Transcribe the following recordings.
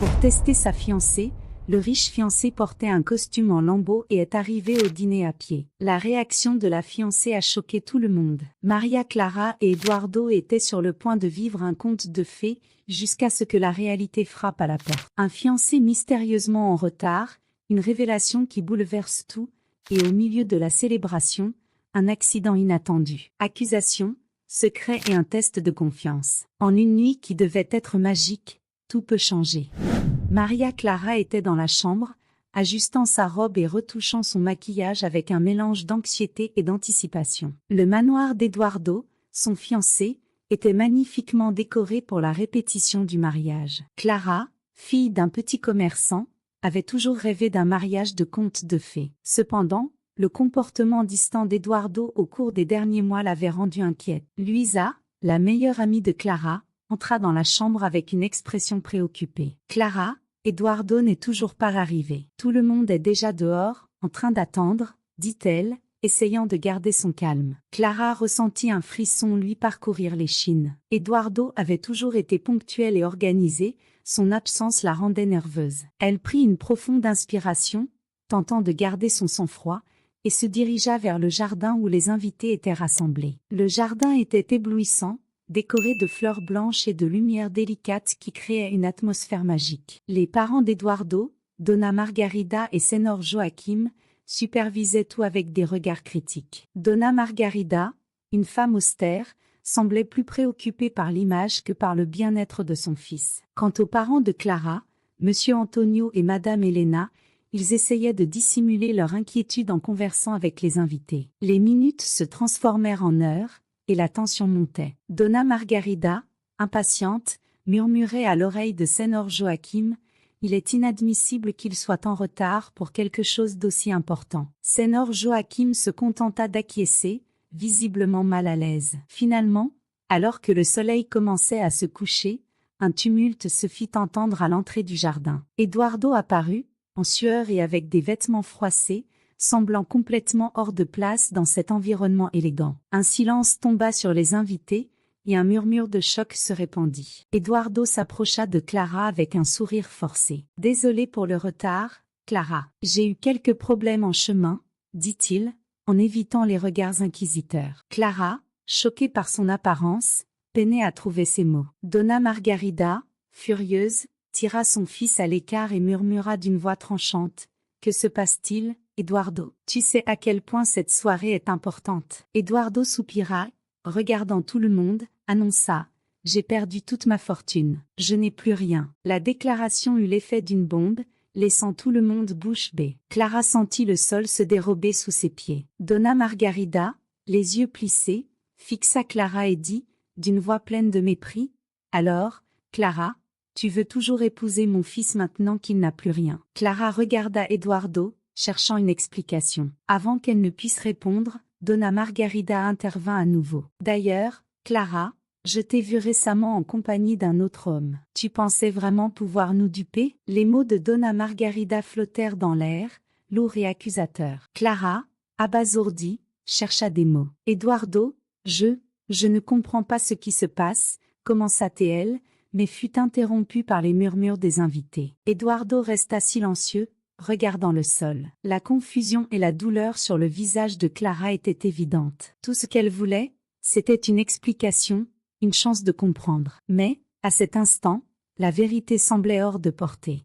Pour tester sa fiancée, le riche fiancé portait un costume en lambeaux et est arrivé au dîner à pied. La réaction de la fiancée a choqué tout le monde. Maria Clara et Eduardo étaient sur le point de vivre un conte de fées jusqu'à ce que la réalité frappe à la porte. Un fiancé mystérieusement en retard, une révélation qui bouleverse tout, et au milieu de la célébration, un accident inattendu. Accusation, secret et un test de confiance. En une nuit qui devait être magique, tout peut changer. Maria Clara était dans la chambre, ajustant sa robe et retouchant son maquillage avec un mélange d'anxiété et d'anticipation. Le manoir d'Eduardo, son fiancé, était magnifiquement décoré pour la répétition du mariage. Clara, fille d'un petit commerçant, avait toujours rêvé d'un mariage de conte de fées. Cependant, le comportement distant d'Eduardo au cours des derniers mois l'avait rendue inquiète. Luisa, la meilleure amie de Clara, entra dans la chambre avec une expression préoccupée. « Clara, Eduardo n'est toujours pas arrivé. Tout le monde est déjà dehors, en train d'attendre, » dit-elle, essayant de garder son calme. Clara ressentit un frisson lui parcourir l'échine. Eduardo avait toujours été ponctuel et organisé, son absence la rendait nerveuse. Elle prit une profonde inspiration, tentant de garder son sang-froid, et se dirigea vers le jardin où les invités étaient rassemblés. Le jardin était éblouissant, décoré de fleurs blanches et de lumières délicates qui créaient une atmosphère magique. Les parents d'Eduardo, Donna Margarida et Senor Joaquim, supervisaient tout avec des regards critiques. Donna Margarida, une femme austère, semblait plus préoccupée par l'image que par le bien-être de son fils. Quant aux parents de Clara, Monsieur Antonio et Madame Elena, ils essayaient de dissimuler leur inquiétude en conversant avec les invités. Les minutes se transformèrent en heures, et la tension montait. Donna Margarida, impatiente, murmurait à l'oreille de Senor Joaquim, « Il est inadmissible qu'il soit en retard pour quelque chose d'aussi important. » Senor Joaquim se contenta d'acquiescer, visiblement mal à l'aise. Finalement, alors que le soleil commençait à se coucher, un tumulte se fit entendre à l'entrée du jardin. Eduardo apparut, en sueur et avec des vêtements froissés, semblant complètement hors de place dans cet environnement élégant. Un silence tomba sur les invités, et un murmure de choc se répandit. Eduardo s'approcha de Clara avec un sourire forcé. « Désolé pour le retard, Clara. J'ai eu quelques problèmes en chemin, » dit-il, en évitant les regards inquisiteurs. Clara, choquée par son apparence, peinait à trouver ses mots. Donna Margarida, furieuse, tira son fils à l'écart et murmura d'une voix tranchante. « Que se passe-t-il, Eduardo? Tu sais à quel point cette soirée est importante. » Eduardo soupira, regardant tout le monde, annonça « J'ai perdu toute ma fortune. Je n'ai plus rien. » La déclaration eut l'effet d'une bombe, laissant tout le monde bouche bée. Clara sentit le sol se dérober sous ses pieds. Donna Margarida, les yeux plissés, fixa Clara et dit, d'une voix pleine de mépris, « Alors, Clara, tu veux toujours épouser mon fils maintenant qu'il n'a plus rien. » Clara regarda Eduardo, cherchant une explication. Avant qu'elle ne puisse répondre, Donna Margarida intervint à nouveau. « D'ailleurs, Clara, je t'ai vue récemment en compagnie d'un autre homme. Tu pensais vraiment pouvoir nous duper ?» Les mots de Donna Margarida flottèrent dans l'air, lourds et accusateurs. Clara, abasourdie, chercha des mots. « Eduardo, je ne comprends pas ce qui se passe, » commença-t-elle, mais fut interrompue par les murmures des invités. Eduardo resta silencieux, regardant le sol. La confusion et la douleur sur le visage de Clara étaient évidentes. Tout ce qu'elle voulait, c'était une explication, une chance de comprendre. Mais, à cet instant, la vérité semblait hors de portée.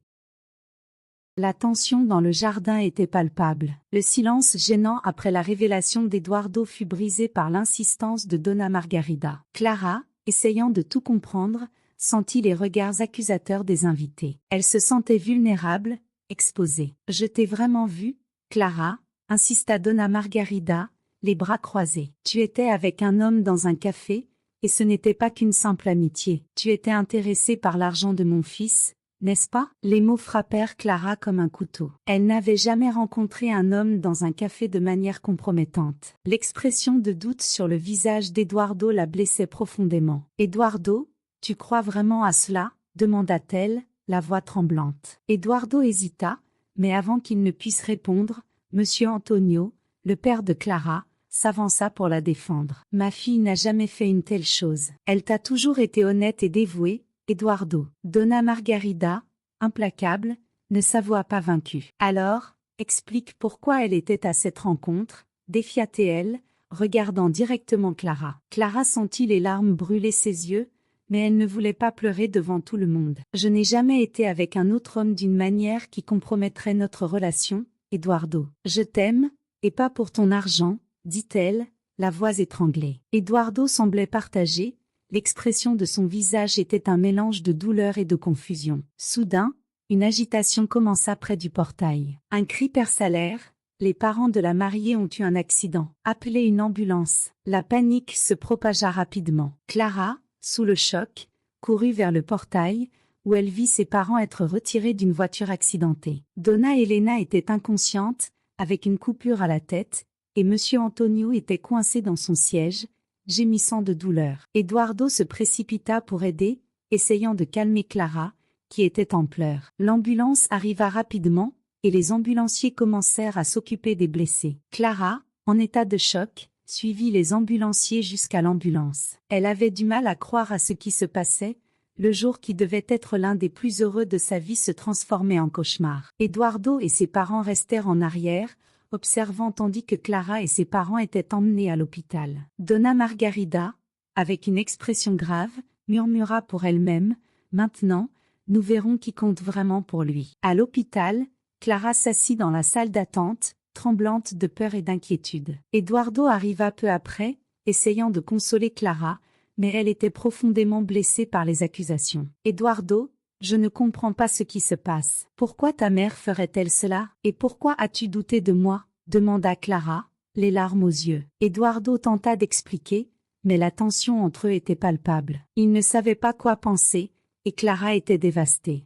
La tension dans le jardin était palpable. Le silence gênant après la révélation d'Eduardo fut brisé par l'insistance de Donna Margarida. Clara, essayant de tout comprendre, sentit les regards accusateurs des invités. Elle se sentait vulnérable, exposée. « Je t'ai vraiment vue, Clara, » insista Donna Margarida, les bras croisés. « Tu étais avec un homme dans un café, et ce n'était pas qu'une simple amitié. Tu étais intéressée par l'argent de mon fils, n'est-ce pas ?» Les mots frappèrent Clara comme un couteau. Elle n'avait jamais rencontré un homme dans un café de manière compromettante. L'expression de doute sur le visage d'Eduardo la blessait profondément. « Eduardo, tu crois vraiment à cela ?» demanda-t-elle, la voix tremblante. Eduardo hésita, mais avant qu'il ne puisse répondre, Monsieur Antonio, le père de Clara, s'avança pour la défendre. « Ma fille n'a jamais fait une telle chose. Elle t'a toujours été honnête et dévouée, Eduardo. » Donna Margarida, implacable, ne s'avoua pas vaincue. Alors, explique pourquoi elle était à cette rencontre, défia-t-elle, regardant directement Clara. Clara sentit les larmes brûler ses yeux, mais elle ne voulait pas pleurer devant tout le monde. Je n'ai jamais été avec un autre homme d'une manière qui compromettrait notre relation, Eduardo. Je t'aime, et pas pour ton argent, dit-elle, la voix étranglée. Eduardo semblait partagé, l'expression de son visage était un mélange de douleur et de confusion. Soudain, une agitation commença près du portail. Un cri perça l'air. Les parents de la mariée ont eu un accident. Appelez une ambulance. La panique se propagea rapidement. Clara, sous le choc, courut vers le portail, où elle vit ses parents être retirés d'une voiture accidentée. Donna Elena était inconsciente, avec une coupure à la tête, et Monsieur Antonio était coincé dans son siège, gémissant de douleur. Eduardo se précipita pour aider, essayant de calmer Clara, qui était en pleurs. L'ambulance arriva rapidement, et les ambulanciers commencèrent à s'occuper des blessés. Clara, en état de choc, suivit les ambulanciers jusqu'à l'ambulance. Elle avait du mal à croire à ce qui se passait, le jour qui devait être l'un des plus heureux de sa vie se transformait en cauchemar. Eduardo et ses parents restèrent en arrière, observant tandis que Clara et ses parents étaient emmenés à l'hôpital. Donna Margarida, avec une expression grave, murmura pour elle-même, « Maintenant, nous verrons qui compte vraiment pour lui. » À l'hôpital, Clara s'assit dans la salle d'attente, tremblante de peur et d'inquiétude. Eduardo arriva peu après, essayant de consoler Clara, mais elle était profondément blessée par les accusations. « Eduardo, je ne comprends pas ce qui se passe. Pourquoi ta mère ferait-elle cela? Et pourquoi as-tu douté de moi ?» demanda Clara, les larmes aux yeux. Eduardo tenta d'expliquer, mais la tension entre eux était palpable. Il ne savait pas quoi penser, et Clara était dévastée.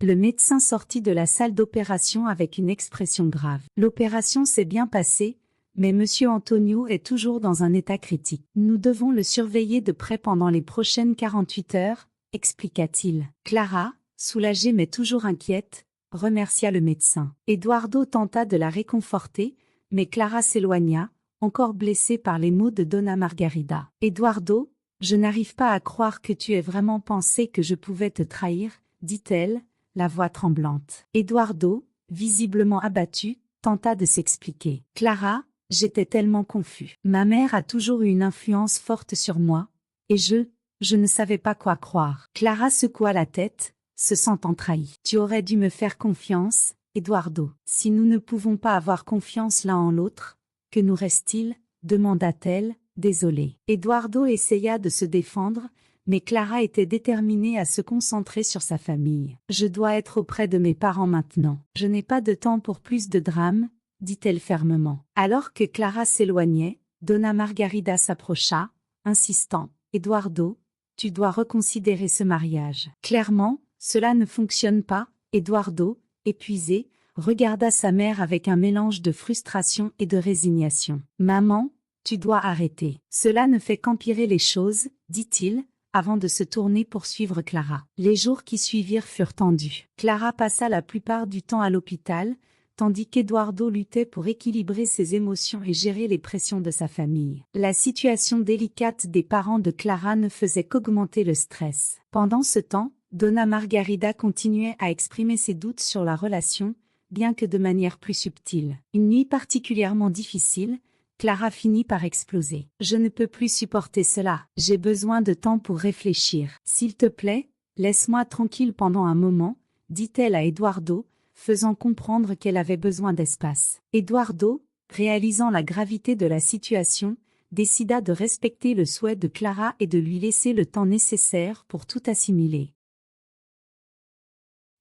Le médecin sortit de la salle d'opération avec une expression grave. « L'opération s'est bien passée, mais Monsieur Antonio est toujours dans un état critique. Nous devons le surveiller de près pendant les prochaines 48 heures, expliqua-t-il. Clara, soulagée mais toujours inquiète, remercia le médecin. Eduardo tenta de la réconforter, mais Clara s'éloigna, encore blessée par les mots de Donna Margarida. « Eduardo, je n'arrive pas à croire que tu aies vraiment pensé que je pouvais te trahir, dit-elle, la voix tremblante. » Eduardo, visiblement abattu, tenta de s'expliquer. « Clara, j'étais tellement confus. Ma mère a toujours eu une influence forte sur moi, et je ne savais pas quoi croire. » Clara secoua la tête, se sentant trahie. « Tu aurais dû me faire confiance, Eduardo. Si nous ne pouvons pas avoir confiance l'un en l'autre, que nous reste-t-il ?» demanda-t-elle, désolée. Eduardo essaya de se défendre, mais Clara était déterminée à se concentrer sur sa famille. « Je dois être auprès de mes parents maintenant. Je n'ai pas de temps pour plus de drames, » dit-elle fermement. Alors que Clara s'éloignait, Donna Margarida s'approcha, insistant. « Eduardo, tu dois reconsidérer ce mariage. Clairement, cela ne fonctionne pas. » Eduardo, épuisé, regarda sa mère avec un mélange de frustration et de résignation. « Maman, tu dois arrêter. Cela ne fait qu'empirer les choses, » dit-il, avant de se tourner pour suivre Clara. Les jours qui suivirent furent tendus. Clara passa la plupart du temps à l'hôpital, tandis qu'Eduardo luttait pour équilibrer ses émotions et gérer les pressions de sa famille. La situation délicate des parents de Clara ne faisait qu'augmenter le stress. Pendant ce temps, Donna Margarida continuait à exprimer ses doutes sur la relation, bien que de manière plus subtile. Une nuit particulièrement difficile, Clara finit par exploser. « Je ne peux plus supporter cela. J'ai besoin de temps pour réfléchir. S'il te plaît, laisse-moi tranquille pendant un moment, » dit-elle à Eduardo, faisant comprendre qu'elle avait besoin d'espace. Eduardo, réalisant la gravité de la situation, décida de respecter le souhait de Clara et de lui laisser le temps nécessaire pour tout assimiler.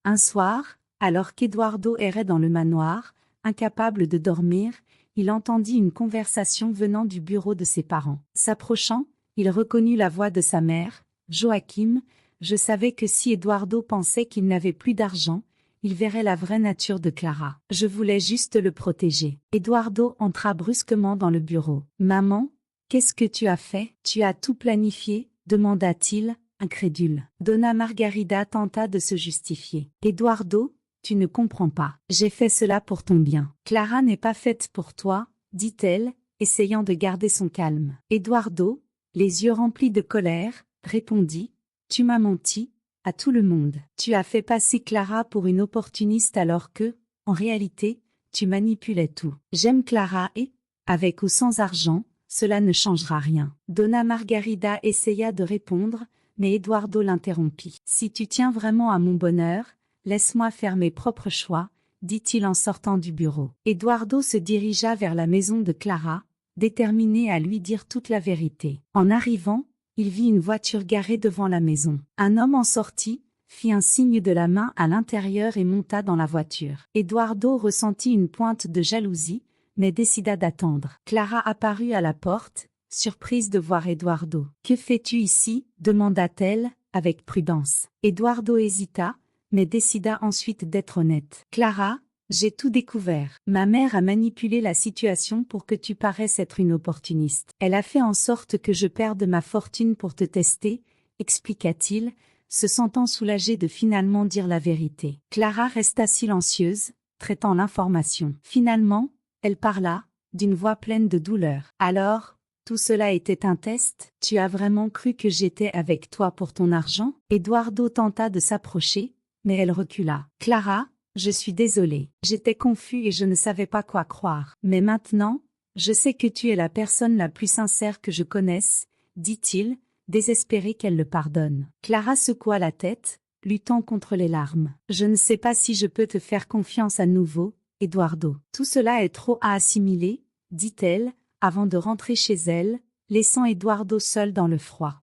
Un soir, alors qu'Eduardo errait dans le manoir, incapable de dormir, il entendit une conversation venant du bureau de ses parents. S'approchant, il reconnut la voix de sa mère. « Joachim, je savais que si Eduardo pensait qu'il n'avait plus d'argent, il verrait la vraie nature de Clara. Je voulais juste le protéger. » Eduardo entra brusquement dans le bureau. « Maman, qu'est-ce que tu as fait? Tu as tout planifié ?» demanda-t-il, incrédule. Donna Margarida tenta de se justifier. « Eduardo, tu ne comprends pas. J'ai fait cela pour ton bien. Clara n'est pas faite pour toi, » dit-elle, essayant de garder son calme. Eduardo, les yeux remplis de colère, répondit. « Tu m'as menti, à tout le monde. Tu as fait passer Clara pour une opportuniste alors que, en réalité, tu manipulais tout. J'aime Clara et, avec ou sans argent, cela ne changera rien. Donna Margarida essaya de répondre, mais Eduardo l'interrompit. Si tu tiens vraiment à mon bonheur, laisse-moi faire mes propres choix, dit-il en sortant du bureau. Eduardo se dirigea vers la maison de Clara, déterminé à lui dire toute la vérité. En arrivant, il vit une voiture garée devant la maison. Un homme en sortit, fit un signe de la main à l'intérieur et monta dans la voiture. Eduardo ressentit une pointe de jalousie, mais décida d'attendre. Clara apparut à la porte, surprise de voir Eduardo. « Que fais-tu ici » demanda-t-elle, avec prudence. Eduardo hésita, mais décida ensuite d'être honnête. « Clara, j'ai tout découvert. Ma mère a manipulé la situation pour que tu paraisses être une opportuniste. Elle a fait en sorte que je perde ma fortune pour te tester, expliqua-t-il, se sentant soulagé de finalement dire la vérité. Clara resta silencieuse, traitant l'information. Finalement, elle parla, d'une voix pleine de douleur. « Alors, tout cela était un test ? Tu as vraiment cru que j'étais avec toi pour ton argent ?» Eduardo tenta de s'approcher, mais elle recula. « Clara, je suis désolée. J'étais confus et je ne savais pas quoi croire. Mais maintenant, je sais que tu es la personne la plus sincère que je connaisse, » dit-il, désespéré qu'elle le pardonne. Clara secoua la tête, luttant contre les larmes. « Je ne sais pas si je peux te faire confiance à nouveau, Eduardo. Tout cela est trop à assimiler, » dit-elle, avant de rentrer chez elle, laissant Eduardo seul dans le froid.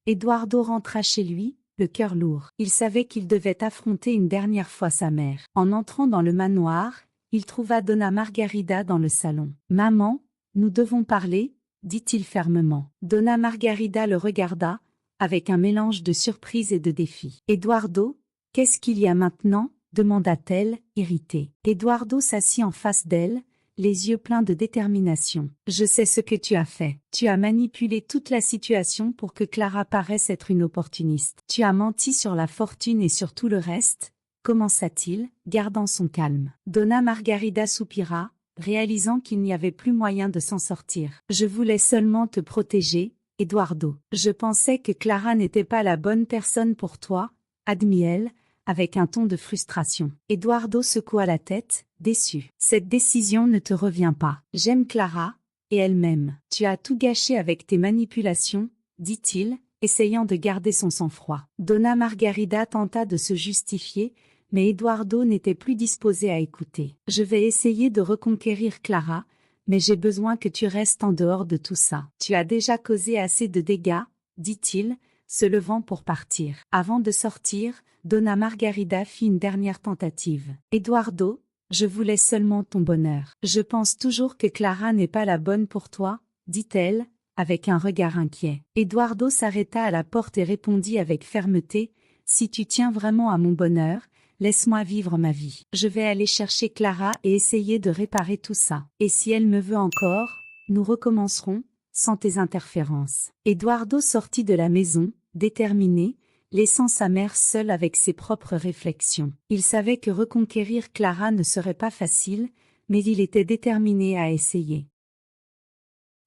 Eduardo rentra chez lui, le cœur lourd. Il savait qu'il devait affronter une dernière fois sa mère. En entrant dans le manoir, il trouva Donna Margarida dans le salon. « Maman, nous devons parler, » dit-il fermement. Donna Margarida le regarda, avec un mélange de surprise et de défi. « Eduardo, qu'est-ce qu'il y a maintenant ?» demanda-t-elle, irritée. Eduardo s'assit en face d'elle, les yeux pleins de détermination. « Je sais ce que tu as fait. Tu as manipulé toute la situation pour que Clara paraisse être une opportuniste. Tu as menti sur la fortune et sur tout le reste, » commença-t-il, gardant son calme. Donna Margarida soupira, réalisant qu'il n'y avait plus moyen de s'en sortir. « Je voulais seulement te protéger, Eduardo. Je pensais que Clara n'était pas la bonne personne pour toi, » admit-elle, avec un ton de frustration. Eduardo secoua la tête, déçu. « Cette décision ne te revient pas. J'aime Clara, et elle m'aime. Tu as tout gâché avec tes manipulations, » dit-il, essayant de garder son sang-froid. Donna Margarida tenta de se justifier, mais Eduardo n'était plus disposé à écouter. « Je vais essayer de reconquérir Clara, mais j'ai besoin que tu restes en dehors de tout ça. Tu as déjà causé assez de dégâts, » dit-il, se levant pour partir. Avant de sortir, Donna Margarida fit une dernière tentative. « Eduardo, je voulais seulement ton bonheur. Je pense toujours que Clara n'est pas la bonne pour toi, » dit-elle, avec un regard inquiet. Eduardo s'arrêta à la porte et répondit avec fermeté, « Si tu tiens vraiment à mon bonheur, laisse-moi vivre ma vie. Je vais aller chercher Clara et essayer de réparer tout ça. Et si elle me veut encore, nous recommencerons, sans tes interférences. » Eduardo sortit de la maison, déterminé, laissant sa mère seule avec ses propres réflexions. Il savait que reconquérir Clara ne serait pas facile, mais il était déterminé à essayer.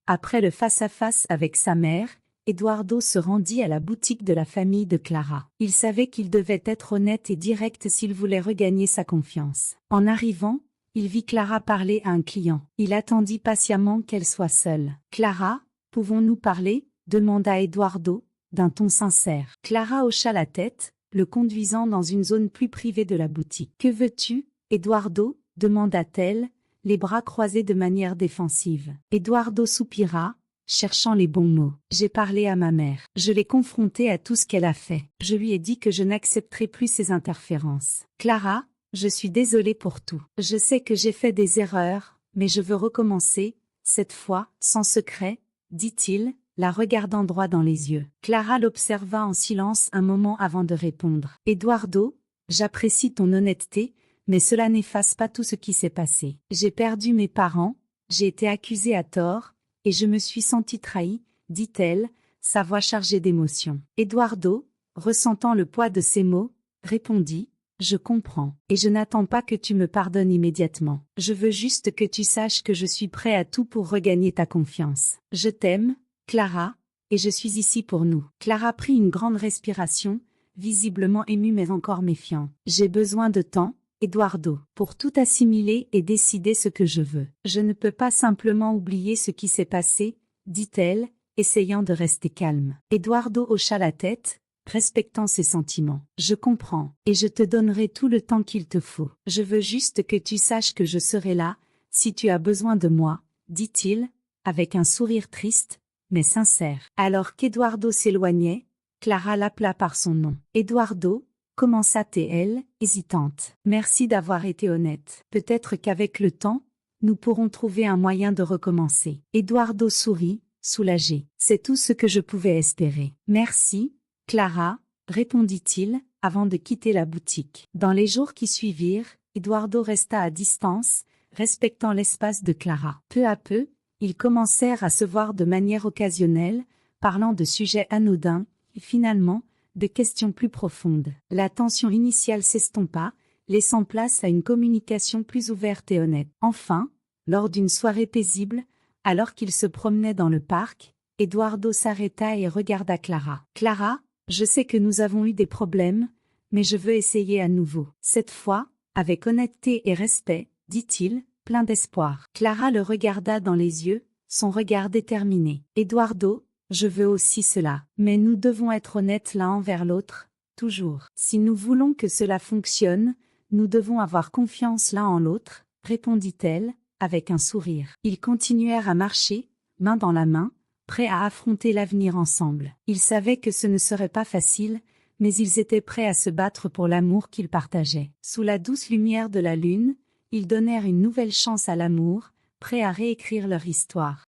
Après le face-à-face avec sa mère, Eduardo se rendit à la boutique de la famille de Clara. Il savait qu'il devait être honnête et direct s'il voulait regagner sa confiance. En arrivant, il vit Clara parler à un client. Il attendit patiemment qu'elle soit seule. « Clara, pouvons-nous parler ?» demanda Eduardo, d'un ton sincère. Clara hocha la tête, le conduisant dans une zone plus privée de la boutique. « Que veux-tu, Eduardo ?» demanda-t-elle, les bras croisés de manière défensive. Eduardo soupira, cherchant les bons mots. « J'ai parlé à ma mère. Je l'ai confrontée à tout ce qu'elle a fait. Je lui ai dit que je n'accepterai plus ses interférences. Clara, je suis désolée pour tout. Je sais que j'ai fait des erreurs, mais je veux recommencer, cette fois, sans secret, » dit-il, la regardant droit dans les yeux. Clara l'observa en silence un moment avant de répondre. « Eduardo, j'apprécie ton honnêteté, mais cela n'efface pas tout ce qui s'est passé. J'ai perdu mes parents, j'ai été accusée à tort, et je me suis sentie trahie, » dit-elle, sa voix chargée d'émotion. Eduardo, ressentant le poids de ces mots, répondit, « Je comprends, et je n'attends pas que tu me pardonnes immédiatement. Je veux juste que tu saches que je suis prêt à tout pour regagner ta confiance. Je t'aime, Clara, » et je suis ici pour nous. Clara prit une grande respiration, visiblement émue mais encore méfiant. J'ai besoin de temps, Eduardo, pour tout assimiler et décider ce que je veux. Je ne peux pas simplement oublier ce qui s'est passé, dit-elle, essayant de rester calme. Eduardo hocha la tête, respectant ses sentiments. Je comprends, et je te donnerai tout le temps qu'il te faut. Je veux juste que tu saches que je serai là, si tu as besoin de moi, dit-il, avec un sourire triste, mais sincère. Alors qu'Eduardo s'éloignait, Clara l'appela par son nom. Eduardo, commença-t-elle, hésitante. Merci d'avoir été honnête. Peut-être qu'avec le temps, nous pourrons trouver un moyen de recommencer. Eduardo sourit, soulagé. C'est tout ce que je pouvais espérer. Merci, Clara, répondit-il, avant de quitter la boutique. Dans les jours qui suivirent, Eduardo resta à distance, respectant l'espace de Clara. Peu à peu, ils commencèrent à se voir de manière occasionnelle, parlant de sujets anodins, et finalement, de questions plus profondes. La tension initiale s'estompa, laissant place à une communication plus ouverte et honnête. Enfin, lors d'une soirée paisible, alors qu'ils se promenaient dans le parc, Eduardo s'arrêta et regarda Clara. « Clara, je sais que nous avons eu des problèmes, mais je veux essayer à nouveau. Cette fois, avec honnêteté et respect, dit-il, plein d'espoir. » Clara le regarda dans les yeux, son regard déterminé. « Eduardo, je veux aussi cela. Mais nous devons être honnêtes l'un envers l'autre, toujours. Si nous voulons que cela fonctionne, nous devons avoir confiance l'un en l'autre, répondit-elle, avec un sourire. Ils continuèrent à marcher, main dans la main, prêts à affronter l'avenir ensemble. Ils savaient que ce ne serait pas facile, mais ils étaient prêts à se battre pour l'amour qu'ils partageaient. Sous la douce lumière de la lune, ils donnèrent une nouvelle chance à l'amour, prêts à réécrire leur histoire.